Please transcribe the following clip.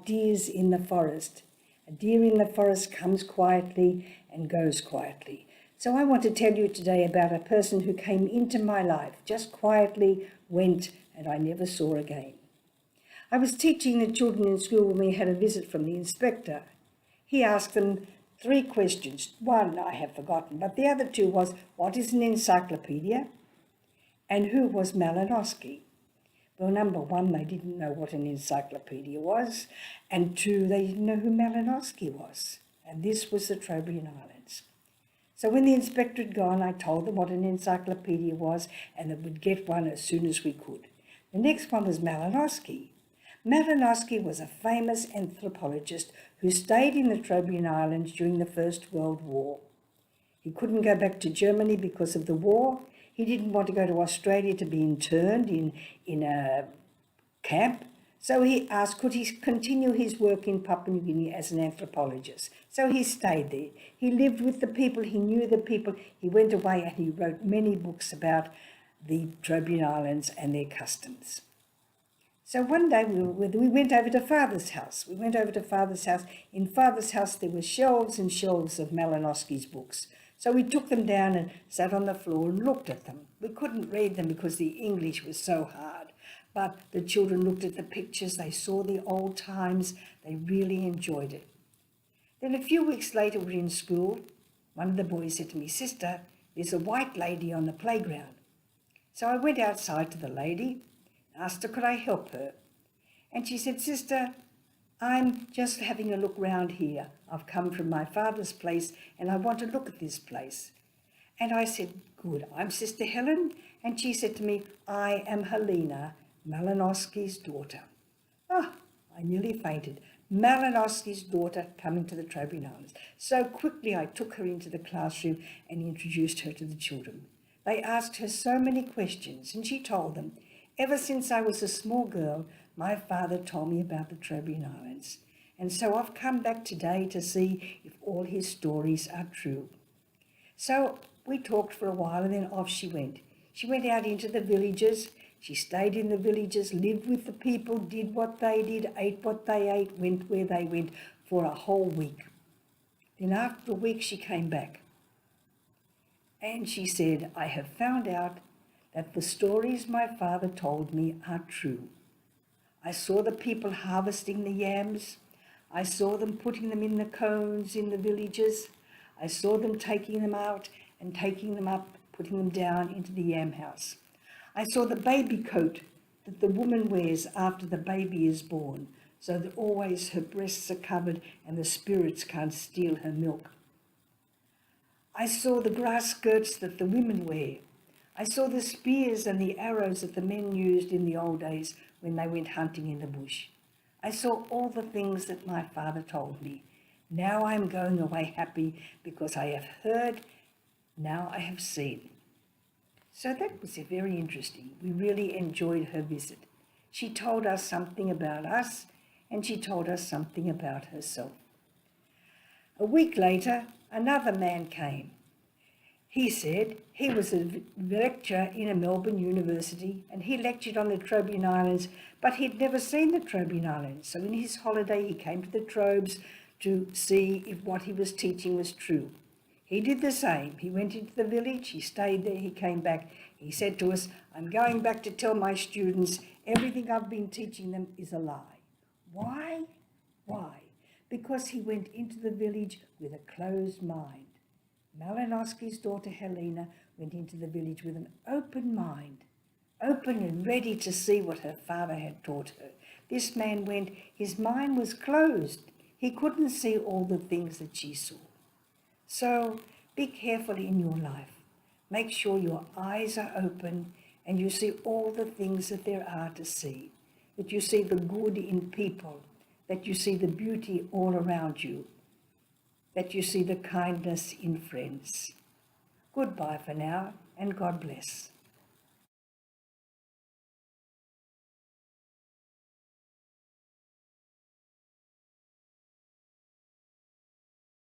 like deers in the forest. A deer in the forest comes quietly and goes quietly. So I want to tell you today about a person who came into my life, just quietly went, and I never saw again. I was teaching the children in school when we had a visit from the inspector. He asked them 3 questions. One I have forgotten, but the other 2 was, what is an encyclopedia? And who was Malinoski? Well, number 1, they didn't know what an encyclopedia was, and 2, they didn't know who Malinoski was. And this was the Trobriand Islands. So when the inspector had gone, I told them what an encyclopedia was and that we'd get one as soon as we could. The next one was Malinoski. Malinoski was a famous anthropologist who stayed in the Trobriand Islands during the First World War. He couldn't go back to Germany because of the war. He didn't want to go to Australia to be interned in a camp. So he asked, could he continue his work in Papua New Guinea as an anthropologist? So he stayed there. He lived with the people. He knew the people. He went away and he wrote many books about the Trobriand Islands and their customs. So one day we went over to Father's house. In Father's house there were shelves and shelves of Malinoski's books. So we took them down and sat on the floor and looked at them. We couldn't read them because the English was so hard. But the children looked at the pictures, they saw the old times, they really enjoyed it. Then a few weeks later we were in school. One of the boys said to me, Sister, there's a white lady on the playground. So I went outside to the lady, asked her could I help her. And she said, Sister, I'm just having a look round here. I've come from my father's place and I want to look at this place. And I said, good, I'm Sister Helen. And she said to me, I am Helena, Malinoski's daughter. Ah, I nearly fainted. Malinoski's daughter coming to the Trobriand Islands. So quickly I took her into the classroom and introduced her to the children. They asked her so many questions and she told them, ever since I was a small girl, my father told me about the Trobriand Islands. And so I've come back today to see if all his stories are true. So we talked for a while and then off she went. She went out into the villages. She stayed in the villages, lived with the people, did what they did, ate what they ate, went where they went for a whole week. Then after a week she came back. And she said, I have found out that the stories my father told me are true. I saw the people harvesting the yams. I saw them putting them in the cones in the villages. I saw them taking them out and taking them up, putting them down into the yam house. I saw the baby coat that the woman wears after the baby is born, so that always her breasts are covered and the spirits can't steal her milk. I saw the grass skirts that the women wear. I saw the spears and the arrows that the men used in the old days when they went hunting in the bush. I saw all the things that my father told me. Now I am going away happy because I have heard, now I have seen. So that was very interesting. We really enjoyed her visit. She told us something about us and she told us something about herself. A week later, another man came. He said he was a lecturer in a Melbourne university and he lectured on the Trobriand Islands, but he'd never seen the Trobriand Islands. So in his holiday, he came to the Trobes to see if what he was teaching was true. He did the same. He went into the village, he stayed there, he came back. He said to us, I'm going back to tell my students everything I've been teaching them is a lie. Why? Why? Because he went into the village with a closed mind. Malinoski's daughter Helena went into the village with an open mind, open and ready to see what her father had taught her. This man went, his mind was closed. He couldn't see all the things that she saw. So be careful in your life. Make sure your eyes are open and you see all the things that there are to see, that you see the good in people, that you see the beauty all around you, that you see the kindness in friends. Goodbye for now, and God bless.